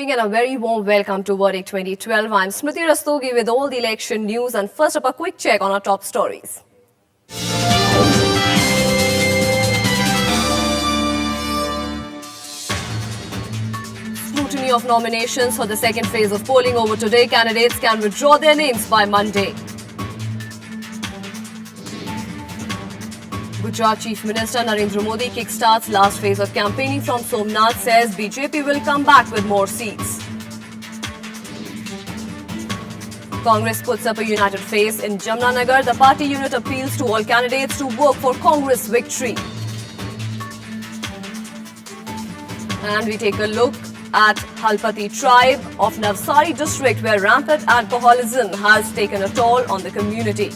evening and a very warm welcome to Verdict 2012. I'm Smriti Rastogi with all the election news, and first up a quick check on our top stories. Scrutiny of nominations for the second phase of polling over today. Candidates can withdraw their names by Monday. Gujarat Chief Minister Narendra Modi kickstarts last phase of campaigning from Somnath, says BJP will come back with more seats. Congress puts up a united face in Jamnanagar. The party unit appeals to all candidates to work for Congress victory. And we take a look at Halpati tribe of Navsari district, where rampant alcoholism has taken a toll on the community.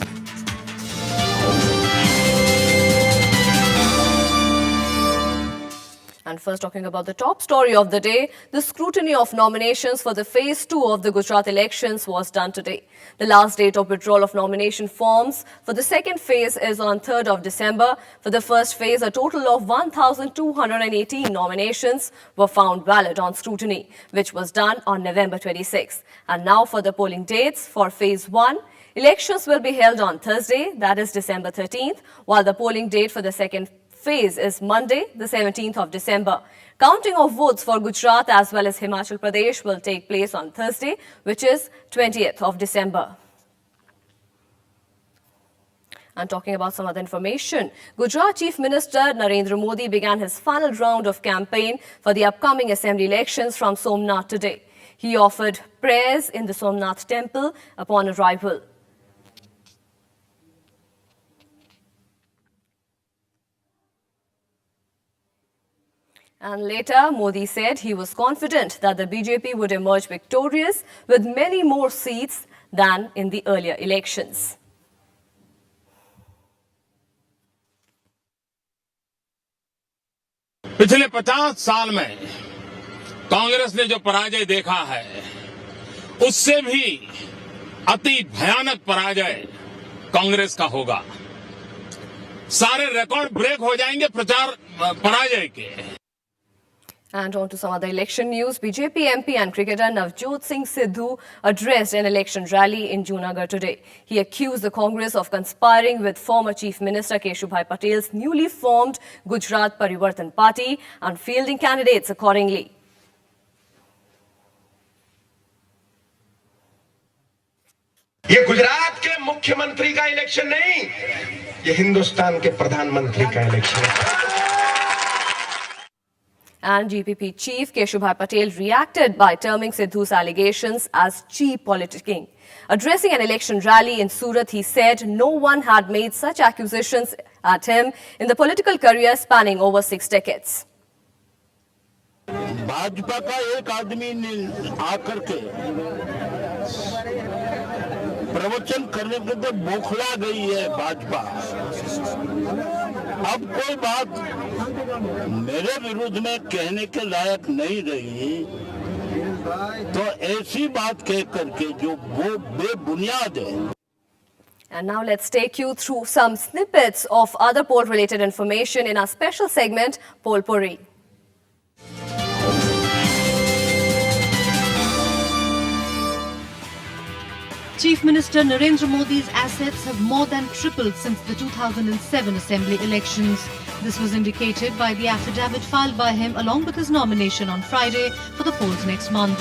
And first, talking about the top story of the day, the scrutiny of nominations for the phase 2 of the Gujarat elections was done today. The last date of withdrawal of nomination forms for the second phase is on 3rd of December. For the first phase, a total of 1,218 nominations were found valid on scrutiny, which was done on November 26th. And now for the polling dates for phase 1. Elections will be held on Thursday, that is December 13th, while the polling date for the second phase is Monday, the 17th of December. Counting of votes for Gujarat as well as Himachal Pradesh will take place on Thursday, which is 20th of December. And talking about some other information, Gujarat Chief Minister Narendra Modi began his final round of campaign for the upcoming assembly elections from Somnath today. He offered prayers in the Somnath temple upon arrival. And later, Modi said he was confident that the BJP would emerge victorious with many more seats than in the earlier elections. पिछले 50 साल में कांग्रेस ने जो पराजय देखा है, उससे भी अति भयानक पराजय कांग्रेस का होगा। सारे रिकॉर्ड ब्रेक हो जाएंगे प्रचार पराजय के। And on to some other election news. BJP MP and cricketer Navjot Singh Sidhu addressed an election rally in Junagadh today. He accused the Congress of conspiring with former Chief Minister Keshubhai Patel's newly formed Gujarat Parivartan Party and fielding candidates accordingly. ये गुजरात के मुख्यमंत्री का election नहीं, ये हिंदुस्तान के प्रधानमंत्री का election है। And GPP chief Keshubhai Patel reacted by terming Sidhu's allegations as cheap politicking. Addressing an election rally in Surat, he said no one had made such accusations at him in the political career spanning over 6 decades. Bhajpa का एक आदमी ने आकर के प्रवचन करने के लिए बौखला गई है भाजपा। अब कोई बात मेरे विरुद्ध में कहने के लायक नहीं रही, तो ऐसी बात कह करके जो वो बेबुनियाद है। And now let's take you through some snippets of other poll-related information in our special segment, Polpuri. Chief Minister Narendra Modi's assets have more than tripled since the 2007 Assembly elections. This was indicated by the affidavit filed by him along with his nomination on Friday for the polls next month.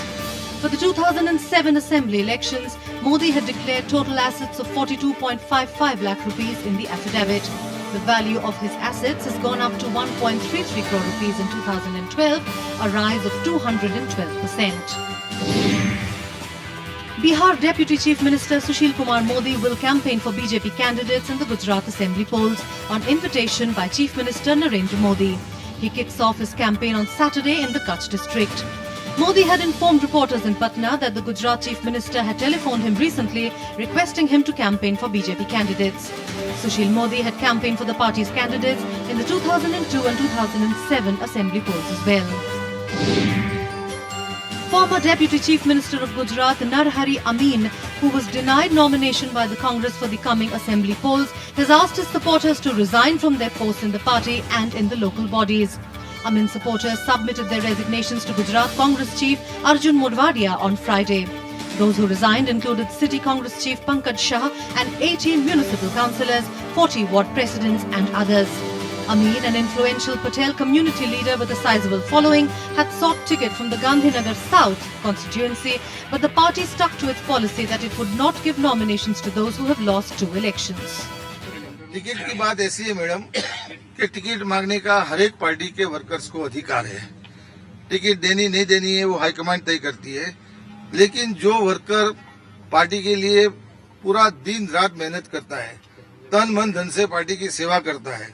For the 2007 Assembly elections, Modi had declared total assets of 42.55 lakh rupees in the affidavit. The value of his assets has gone up to 1.33 crore rupees in 2012, a rise of 212%. Bihar Deputy Chief Minister Sushil Kumar Modi will campaign for BJP candidates in the Gujarat Assembly polls on invitation by Chief Minister Narendra Modi. He kicks off his campaign on Saturday in the Kutch district. Modi had informed reporters in Patna that the Gujarat Chief Minister had telephoned him recently requesting him to campaign for BJP candidates. Sushil Modi had campaigned for the party's candidates in the 2002 and 2007 Assembly polls as well. Former Deputy Chief Minister of Gujarat Narhari Amin, who was denied nomination by the Congress for the coming Assembly polls, has asked his supporters to resign from their posts in the party and in the local bodies. Amin supporters submitted their resignations to Gujarat Congress chief Arjun Modwadia on Friday. Those who resigned included City Congress chief Pankaj Shah and 18 municipal councillors, 40 ward presidents and others. Amin, an influential Patel community leader with a sizable following, had sought ticket from the Gandhinagar South constituency, but the party stuck to its policy that it would not give nominations to those who have lost 2 elections. Ticket की बात ऐसी है madam कि ticket मांगने का हर एक party के workers को अधिकार है। टिकट देनी नहीं देनी है वो हाईकमांड तय करती है, लेकिन जो वर्कर पार्टी के लिए पूरा दिन रात मेहनत करता है, तन मन धन से पार्टी की सेवा करता है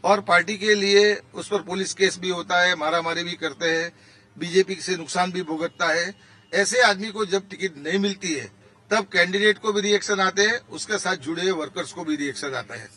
और पार्टी के लिए उस पर पुलिस केस भी होता है, मारामारी भी करते हैं, बीजेपी से नुकसान भी भुगतता है, ऐसे आदमी को जब टिकट नहीं मिलती है तब कैंडिडेट को भी रिएक्शन आते हैं, उसके साथ जुड़े हुए वर्कर्स को भी रिएक्शन आता है।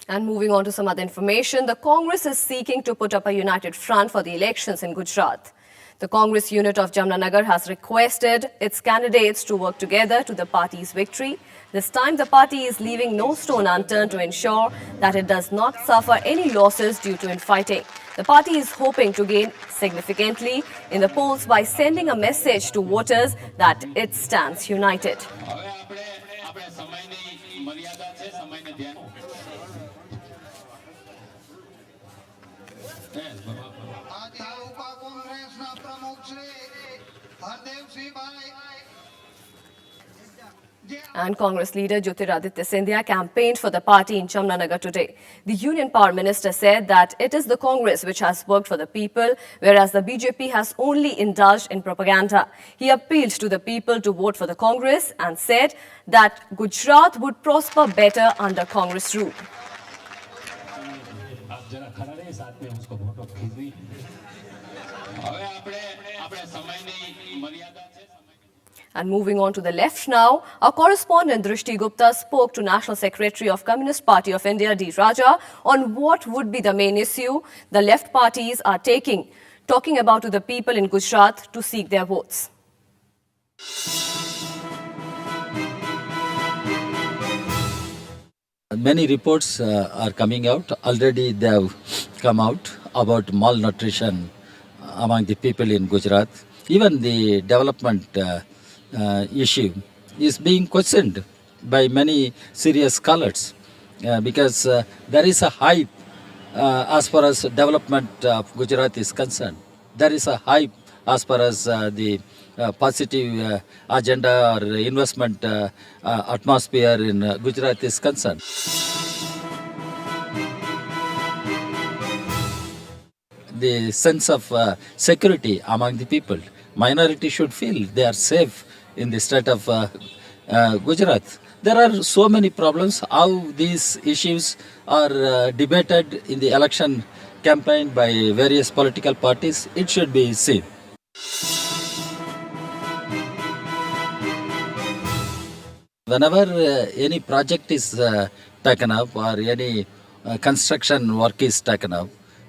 And moving on to some other information, the Congress is seeking to put up a united front for the elections in Gujarat. The Congress unit of Jamnagar has requested its candidates to work together to the party's victory. This time, the party is leaving no stone unturned to ensure that it does not suffer any losses due to infighting. The party is hoping to gain significantly in the polls by sending a message to voters that it stands united. And Congress leader Jyotiraditya Scindia campaigned for the party in Jamnagar today. The Union Power Minister said that it is the Congress which has worked for the people, whereas the BJP has only indulged in propaganda. He appealed to the people to vote for the Congress and said that Gujarat would prosper better under Congress rule. And moving on to the left now, our correspondent Drishti Gupta spoke to National Secretary of Communist Party of India, D. Raja, on what would be the main issue the left parties are talking about to the people in Gujarat to seek their votes. Many reports are coming out. Already they have come out about malnutrition among the people in Gujarat. Even the development issue is being questioned by many serious scholars because there is a hype as far as development of Gujarat is concerned. There is a hype as far as the positive agenda or investment atmosphere in Gujarat is concerned. The sense of security among the people. Minority should feel they are safe in the state of Gujarat. There are so many problems. How these issues are debated in the election campaign by various political parties, it should be seen. Whenever any project is taken up or any construction work is taken up,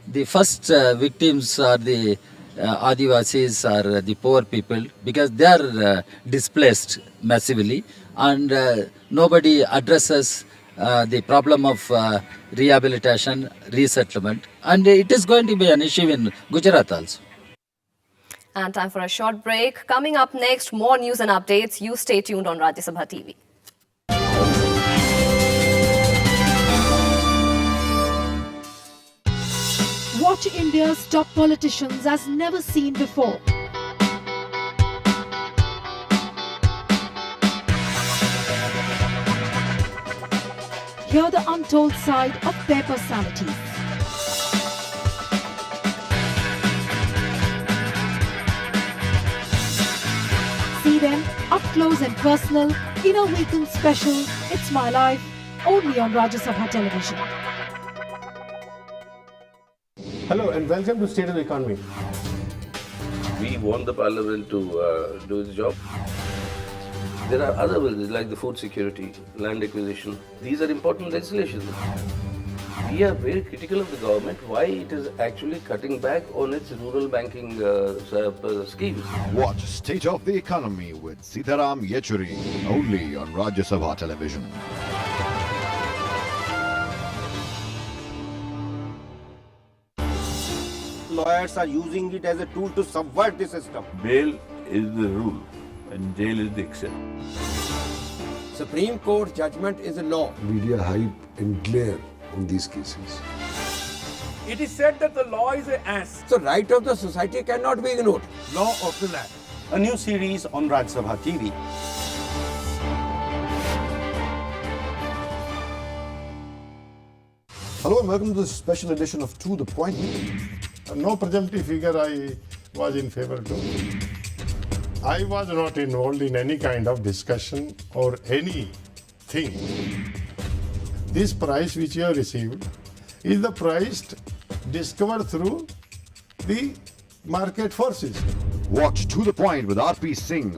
the first victims are the Adivasis or the poor people because they are displaced massively and nobody addresses the problem of rehabilitation, resettlement, and it is going to be an issue in Gujarat also. And time for a short break. Coming up next, more news and updates. You stay tuned on Rajya Sabha TV. Watch India's top politicians as never seen before. Hear the untold side of their personalities. See them up close and personal in a weekend special, It's My Life, only on Rajya Sabha television. Hello and welcome to State of the Economy. We want the parliament to do its job. There are other bills like the food security, land acquisition. These are important legislation. We are very critical of the government why it is actually cutting back on its rural banking schemes. Watch State of the Economy with Sitaram Yechuri only on Rajya Sabha television. lawyers are using it as a tool to subvert the system. Bail is the rule and jail is the exception. Supreme Court judgment is a law. Media hype and glare on these cases. It is said that the law is an ass. So right of the society cannot be ignored. Law of the land. A new series on Rajya Sabha TV. Hello and welcome to this special edition of To The Point. No presumptive figure I was in favor to. I was not involved in any kind of discussion or anything. This prize which you have received is the prize discovered through the market forces. Watch To The Point with R.P. Singh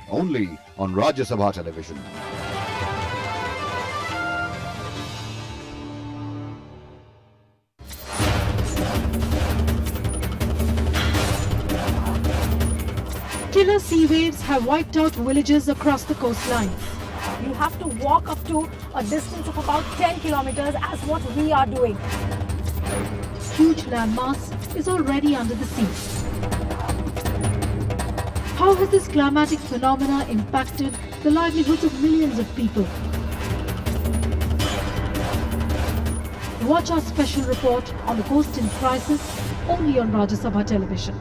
only on Rajya Sabha television. Killer sea waves have wiped out villages across the coastline. You have to walk up to a distance of about 10 kilometers as what we are doing. Huge landmass is already under the sea. How has this climatic phenomena impacted the livelihoods of millions of people? Watch our special report on the coast in crisis only on Rajya Sabha television.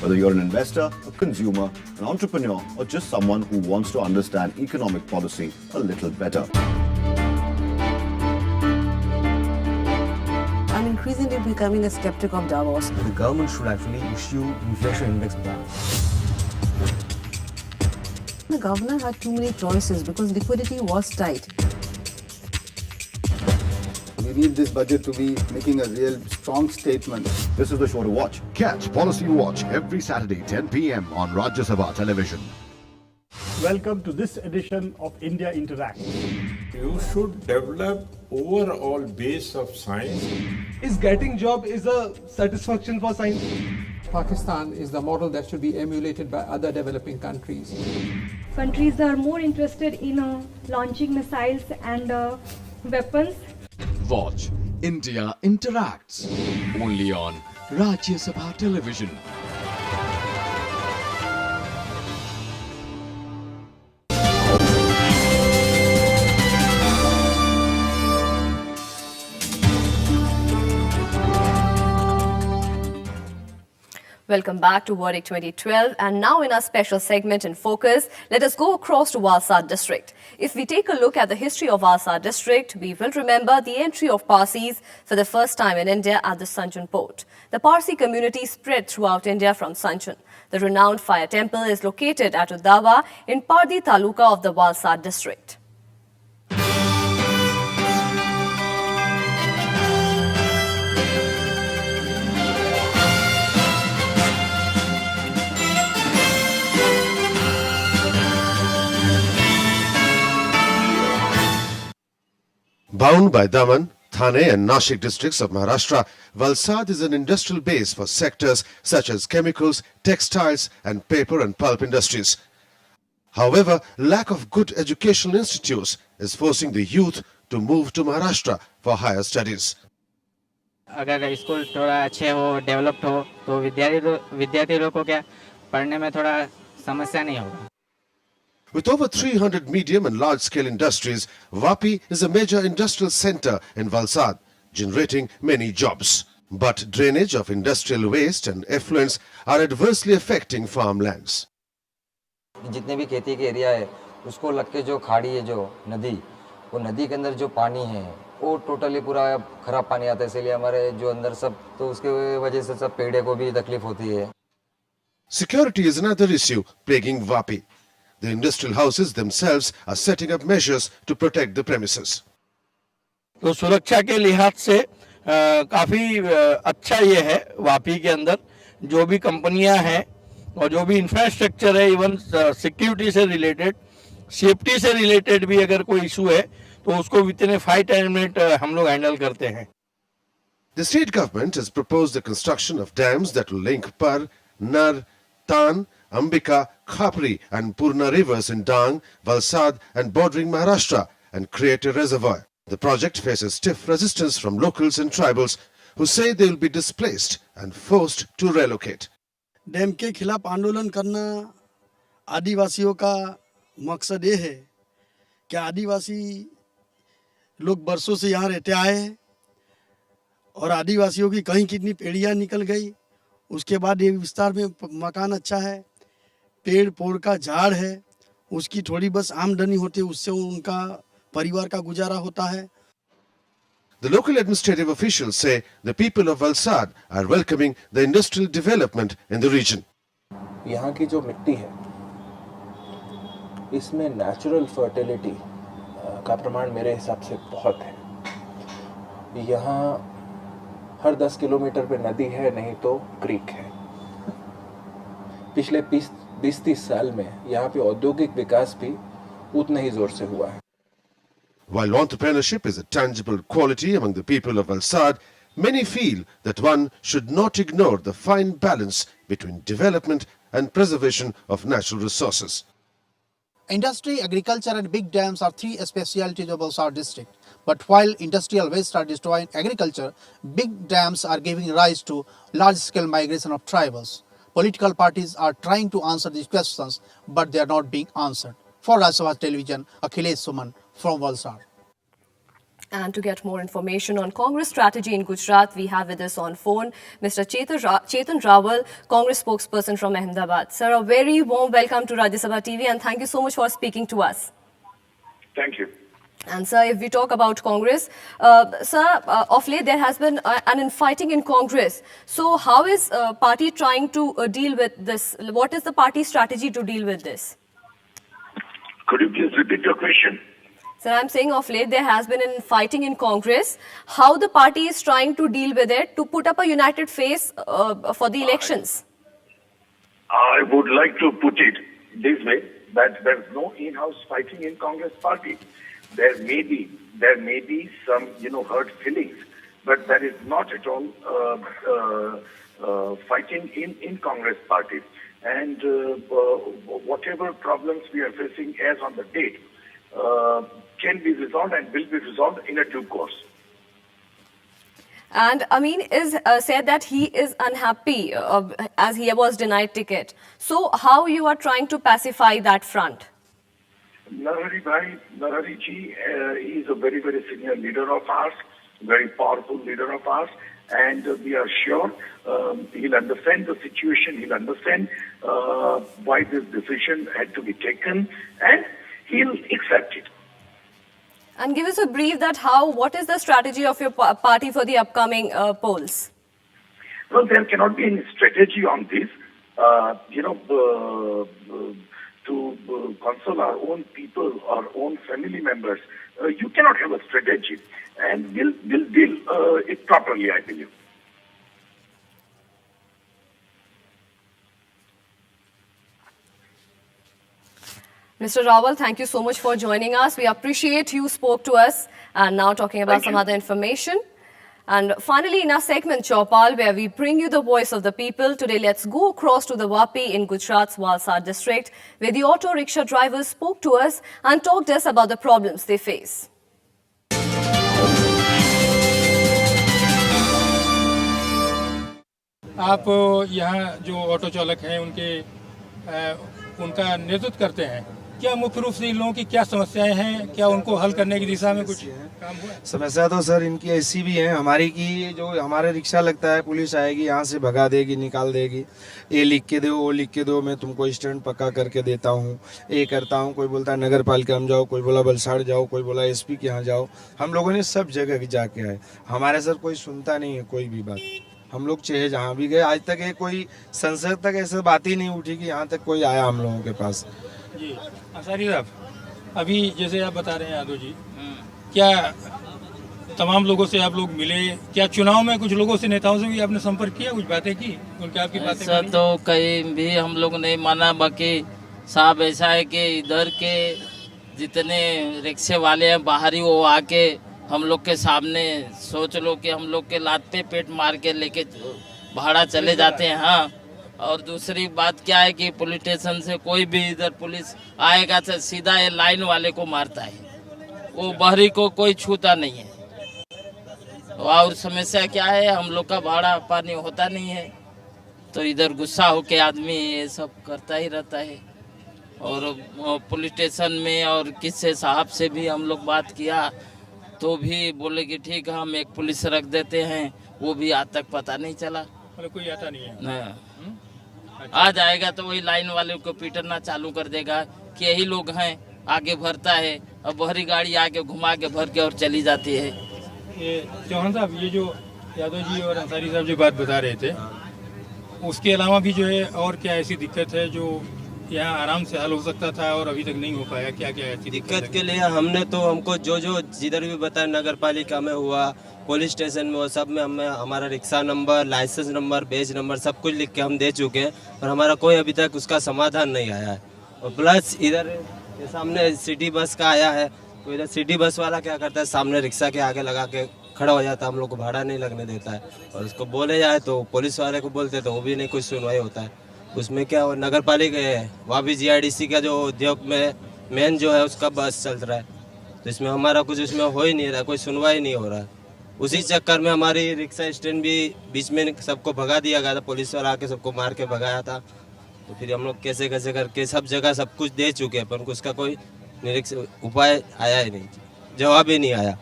Whether you're an investor, a consumer, an entrepreneur, or just someone who wants to understand economic policy a little better. I'm increasingly becoming a skeptic of Davos. The government should actually issue inflation index ban. The governor had too many choices because liquidity was tight. We need this budget to be making a real strong statement. This is the show to watch. Catch Policy Watch every Saturday 10 p.m. on Rajya Sabha television. Welcome to this edition of India Interact. You should develop overall base of science. Is getting job is a satisfaction for science? Pakistan is the model that should be emulated by other developing countries. Countries are more interested in launching missiles and weapons. Watch India Interacts only on Rajya Sabha television. Welcome back to Verdict 2012, and now in our special segment in Focus, let us go across to Valsad district. If we take a look at the history of Valsad district, we will remember the entry of Parsis for the first time in India at the Sanjan port. The Parsi community spread throughout India from Sanjan. The renowned fire temple is located at Uddava in Pardi Taluka of the Valsad district. Bound by Daman, Thane and Nashik districts of Maharashtra, Valsad is an industrial base for sectors such as chemicals, textiles and paper and pulp industries. However, lack of good educational institutes is forcing the youth to move to Maharashtra for higher studies. अगर school थोड़ा अच्छे हो, developed हो, तो विद्यार्थी लोगों को क्या पढ़ने में थोड़ा समस्या नहीं होगा. With over 300 medium and large-scale industries, Vapi is a major industrial center in Valsad, generating many jobs. But drainage of industrial waste and effluents are adversely affecting farmlands. जितने भी खेती के एरिया है, उसको लग के जो खाड़ी है, जो नदी, वो नदी के अंदर जो पानी है, वो टोटली पूरा खराब पानी आता है. इसलिए हमारे जो अंदर सब, तो उसके वजह से सब पेड़े को भी तकलीफ होती है. Security is another issue plaguing Vapi. The industrial houses themselves are setting up measures to protect the premises. तो सुरक्षा के लिहाज से काफ़ी अच्छा ये है. वापी के अंदर जो भी कंपनियां हैं और जो भी इंफ्रास्ट्रक्चर है, इवन सिक्योरिटी से रिलेटेड, सेफ्टी से रिलेटेड भी अगर कोई इशू है तो उसको विदिन 5-10 मिनट हम लोग हैंडल करते हैं. The state government has proposed the construction of dams that will link Par, Nar, Tan, Ambika, Khapri and Purna rivers in Dang, Valsad and bordering Maharashtra and create a reservoir. The project faces stiff resistance from locals and tribals who say they will be displaced and forced to relocate. Dam के खिलाफ आंदोलन करना आदिवासियों का मकसद ये है कि आदिवासी लोग बरसों से यहाँ रहते आए हैं और आदिवासियों की कहीं कितनी पेड़ियाँ निकल गई, उसके बाद ये विस्तार में मकान अच्छा है, पेड़ पोड़ का झाड़ है, उसकी थोड़ी बस आमदनी होती है, उससे उनका परिवार का गुजारा होता है। The local administrative officials say the people of Valsad are welcoming the industrial development in the region. यहाँ की जो मिट्टी है इसमें नेचुरल फर्टिलिटी का प्रमाण मेरे हिसाब से बहुत है। यहाँ हर 10 किलोमीटर पे नदी है, नहीं तो क्रीक है। पिछले 20-30 साल में यहाँ पे औद्योगिक विकास भी उतना ही जोर से हुआ है। While entrepreneurship is a tangible quality among the people of Valsad, many feel that one should not ignore the fine balance between development and preservation of natural resources. Industry, agriculture and big dams are three specialities of Valsad district. But while industrial wastes are destroying agriculture, big dams are giving rise to large-scale migration of tribals. Political parties are trying to answer these questions, but they are not being answered. For Rajya Sabha Television, Akhilesh Suman from Valsad. And to get more information on Congress strategy in Gujarat, we have with us on phone Mr. Chetan Rawal, Congress spokesperson from Ahmedabad. Sir, a very warm welcome to Rajya Sabha TV and thank you so much for speaking to us. Thank you. And sir, if we talk about Congress, sir, of late there has been an infighting in Congress. So how is party trying to deal with this? What is the party strategy to deal with this? Could you please repeat your question? Sir, I'm saying of late there has been an fighting in Congress. How the party is trying to deal with it to put up a united face for the elections? I would like to put it this way, that there's no in-house fighting in Congress party. There may be some, hurt feelings, but that is not at all fighting in Congress party. And whatever problems we are facing as on the date can be resolved and will be resolved in a due course. And Amin is said that he is unhappy as he was denied ticket. So how you are trying to pacify that front? Narari ji is a very, very senior leader of ours, very powerful leader of ours, and we are sure he'll understand the situation, he'll understand why this decision had to be taken, and he'll accept it. And give us a brief that what is the strategy of your party for the upcoming polls? Well, there cannot be any strategy on this. To console our own people, our own family members, you cannot have a strategy, and we'll deal it properly, I believe. Mr. Rawal, thank you so much for joining us. We appreciate you spoke to us. And now talking about some other information. And finally, in our segment, Chaupal, where we bring you the voice of the people, today let's go across to the Vapi in Gujarat's Valsad district, where the auto rickshaw drivers spoke to us and talked to us about the problems they face. आप यहाँ जो auto चालक हैं उनका नेतृत्व करते हैं, क्या मुख्य रूप से इन लोगों की क्या समस्याएं हैं, क्या उनको हल करने की दिशा में कुछ काम हुआ? समस्या तो सर इनकी ऐसी भी है हमारी की जो हमारे रिक्शा लगता है, पुलिस आएगी यहाँ से भगा देगी, निकाल देगी, ये लिख के दो, वो लिख के दो, मैं तुमको स्टैंड पक्का करके देता हूँ, ये करता हूँ। कोई बोलता है नगर पालिका में जाओ, कोई बोला वलसाड़ जाओ, कोई बोला एसपी के यहाँ जाओ। हम लोगों ने सब जगह जाके आए, हमारे सर कोई सुनता नहीं है कोई भी बात। हम लोग चाहे जहाँ भी गए, आज तक कोई संसद तक ऐसा बात ही नहीं उठी कि यहाँ तक कोई आया हम लोगों के पास। जी अंसारी साहब, अभी जैसे आप बता रहे हैं यादव जी, क्या तमाम लोगों से आप लोग मिले, क्या चुनाव में कुछ लोगों से, नेताओं से भी आपने संपर्क किया, कुछ बातें की, उनके आपकी बातें? ऐसा तो कहीं भी हम लोग नहीं माना। बाकी साहब ऐसा है कि इधर के जितने रिक्शे वाले हैं बाहरी, वो आके हम लोग के सामने सोच लो कि हम लोग के लात पे पेट मार के लेके भाड़ा चले जाते हैं। हाँ, और दूसरी बात क्या है कि पुलिस स्टेशन से कोई भी इधर पुलिस आएगा तो सीधा ये लाइन वाले को मारता है, वो बाहरी को कोई छूता नहीं है। और समस्या क्या है, हम लोग का भाड़ा पानी होता नहीं है, तो इधर गुस्सा होके आदमी ये सब करता ही रहता है। और पुलिस स्टेशन में और किसी साहब से भी हम लोग बात किया तो भी बोले कि ठीक है हम एक पुलिस रख देते हैं, वो भी आज तक पता नहीं चला। मतलब कोई आता नहीं है नहीं, आ जाएगा तो वही लाइन वाले को पीटना चालू कर देगा कि यही लोग हैं, आगे भरता है, और बहरी गाड़ी आके घुमा के भर के और चली जाती है। ये चौहान साहब, ये जो यादव जी और अंसारी साहब जो बात बता रहे थे, उसके अलावा भी जो है और क्या ऐसी दिक्कत है जो यहाँ आराम से हल हो सकता था और अभी तक नहीं हो पाया? क्या क्या ऐसी दिक्कत के लिए हमको जो जिधर भी बताया, नगर पालिका में हुआ, पुलिस स्टेशन में, वो सब में हमें हमारा रिक्शा नंबर, लाइसेंस नंबर, बेच नंबर सब कुछ लिख के हम दे चुके हैं, और हमारा कोई अभी तक उसका समाधान नहीं आया है। और प्लस इधर ये सामने सिटी बस का आया है, तो इधर सिटी बस वाला क्या करता है, सामने रिक्शा के आगे लगा के खड़ा हो जाता है, हम लोग को भाड़ा नहीं लगने देता है, और उसको बोले जाए तो पुलिस वाले को बोलते तो वो भी नहीं कुछ सुनवाई होता है। उसमें क्या नगर पालिका है, वहाँ भी GIDC का जो उद्योग में मेन जो है उसका बस चल रहा है, तो इसमें हमारा कुछ उसमें हो ही नहीं रहा, कोई सुनवाई नहीं हो रहा है। उसी चक्कर में हमारी रिक्शा स्टैंड भी बीच में सबको भगा दिया गया था, पुलिस वाला आके सबको मार के भगाया था, तो फिर हम लोग कैसे कैसे करके सब जगह सब कुछ दे चुके हैं, पर उसका कोई उपाय आया ही नहीं, जवाब ही नहीं आया।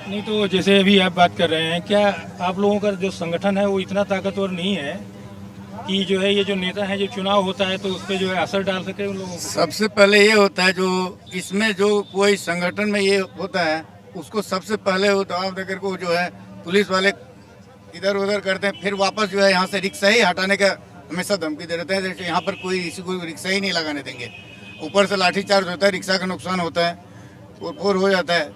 नहीं तो जैसे अभी आप बात कर रहे हैं, क्या आप लोगों का जो संगठन है वो इतना ताकतवर नहीं है कि जो है ये जो नेता है, जो चुनाव होता है तो उस पर जो है असर डाल सके उन लोगों को? सबसे पहले ये होता है, जो इसमें जो कोई संगठन में ये होता है उसको सबसे पहले वो दबाव देकर को जो है पुलिस वाले इधर उधर करते हैं, फिर वापस जो है यहाँ से रिक्शा ही हटाने का हमेशा धमकी दे रहते हैं, जैसे यहाँ पर कोई किसी को रिक्शा ही नहीं लगाने देंगे। ऊपर से लाठीचार्ज होता है, रिक्शा का नुकसान होता है, और हो जाता है।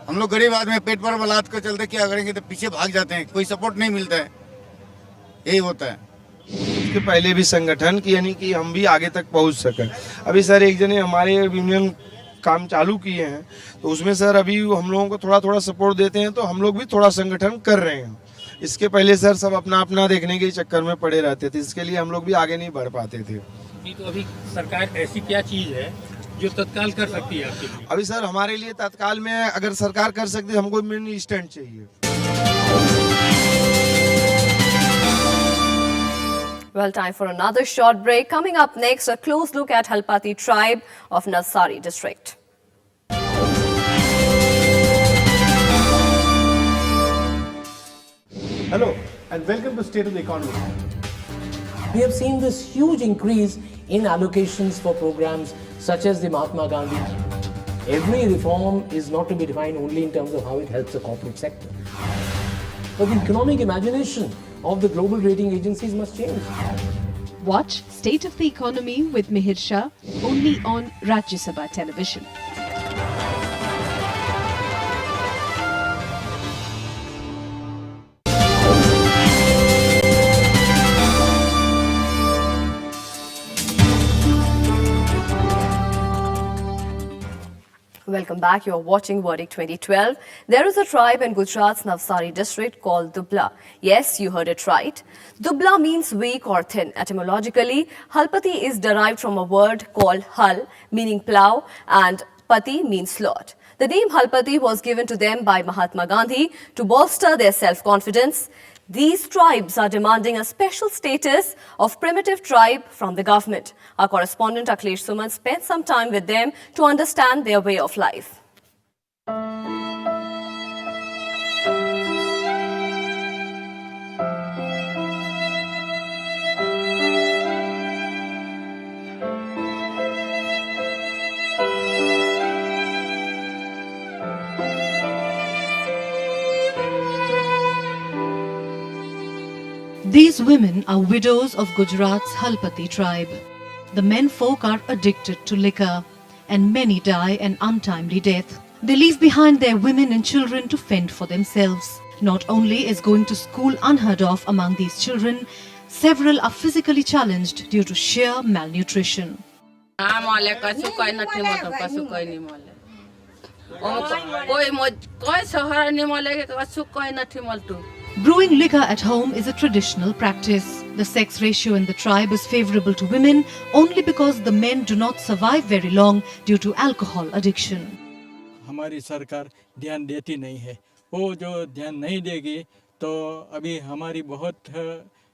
हम लोग गरीब आदमी पेट पर बलात् कर चलते क्या करेंगे, तो पीछे भाग जाते हैं, कोई सपोर्ट नहीं मिलता है, यही होता है। इसके पहले भी संगठन की, यानी कि हम भी आगे तक पहुंच सकें। अभी सर एक जने हमारे यूनियन काम चालू किए हैं, तो उसमें सर अभी हम लोगों को थोड़ा थोड़ा सपोर्ट देते हैं, तो हम लोग भी थोड़ा संगठन कर रहे हैं। इसके पहले सर सब अपना अपना देखने के चक्कर में पड़े रहते थे, इसके लिए हम लोग भी आगे नहीं बढ़ पाते थे। नहीं तो अभी सरकार ऐसी क्या चीज़ है जो तत्काल कर सकती है आपके लिए? अभी सर हमारे लिए तत्काल में अगर सरकार कर सकती है, हमको मिनी स्टैंड चाहिए। Well, time for another short break. Coming up next, a close look at Halpati tribe of Navsari district. Hello and welcome to State of the Economy. We have seen this huge increase in allocations for programs such as the Mahatma Gandhi. Every reform is not to be defined only in terms of how it helps the corporate sector, but the economic imagination of the global rating agencies must change. Watch State of the Economy with Mihir Shah only on Rajya Sabha television. Welcome back. You're watching Verdict 2012. There is a tribe in Gujarat's Navsari district called Dubla. Yes, you heard it right. Dubla means weak or thin. Etymologically, Halpati is derived from a word called Hal, meaning plow, and Pati means Lord. The name Halpati was given to them by Mahatma Gandhi to bolster their self-confidence. These tribes are demanding a special status of primitive tribe from the government. Our correspondent Akhilesh Suman spent some time with them to understand their way of life. These women are widows of Gujarat's Halpati tribe. The men folk are addicted to liquor and many die an untimely death. They leave behind their women and children to fend for themselves. Not only is going to school unheard of among these children, several are physically challenged due to sheer malnutrition. Brewing liquor at home is a traditional practice. The sex ratio in the tribe is favorable to women only because the men do not survive very long due to alcohol addiction. हमारी सरकार ध्यान देती नहीं है, वो जो ध्यान नहीं देगी तो अभी हमारी बहुत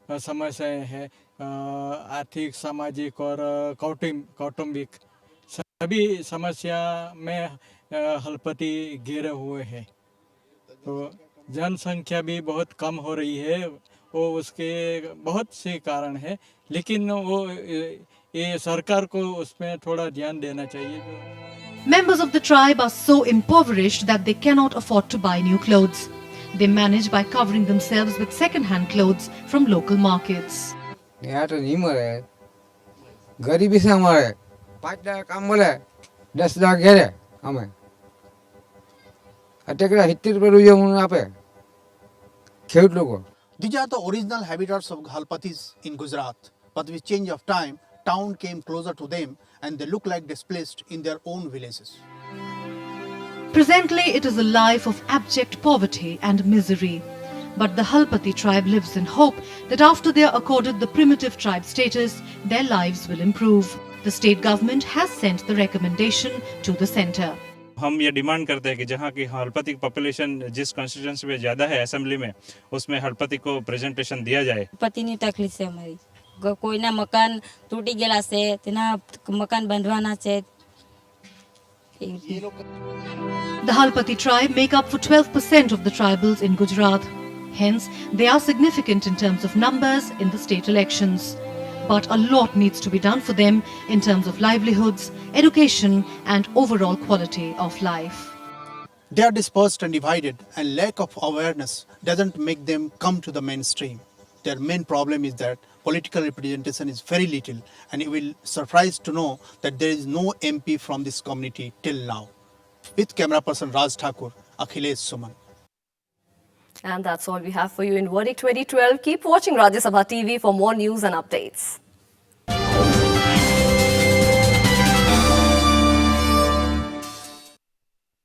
समस्याएं हैं, आर्थिक, सामाजिक और कौटुंबिक सभी समस्या में हलपति घिरे हुए हैं। तो जनसंख्या भी बहुत कम हो रही है, वो उसके बहुत से कारण है, लेकिन वो ये सरकार को उसमें थोड़ा ध्यान देना चाहिए। Members of the tribe are so impoverished that they cannot afford to buy new clothes. They manage by covering themselves with second-hand clothes from local markets. यहाँ तो नहीं मरे, गरीबी से हमारे 5 लाख काम बोले 10 लाख घेरे हमें अटेकड़ा 70 रुपये रुपये मुझे आपे खेत लोगों। These are the original habitats of Ghalpatis in Gujarat, but with change of time, town came closer to them and they look like displaced in their own villages. Presently, it is a life of abject poverty and misery. But the Halpati tribe lives in hope that after they are accorded the primitive tribe status, their lives will improve. The state government has sent the recommendation to the centre. हम ये demand करते हैं कि जहाँ की Halpati population जिस constituency में ज़्यादा है असेंबली में, उसमें हलपति को प्रेजेंटेशन दिया जाए। પતિની તકલીફ છે અમારી, કોઈના મકાન તૂટી ગયેલા છે, તેના મકાન બાંધવાના છે। The Halpati tribe make up for 12% of the tribals in Gujarat. Hence, they are significant in terms of numbers in the state elections. But a lot needs to be done for them in terms of livelihoods, education and overall quality of life. They are dispersed and divided, and lack of awareness doesn't make them come to the mainstream. Their main problem is that political representation is very little, and you will surprise to know that there is no MP from this community till now. With camera person Raj Thakur, Akhilesh Suman. And that's all we have for you in Verdict 2012. Keep watching Rajya Sabha TV for more news and updates.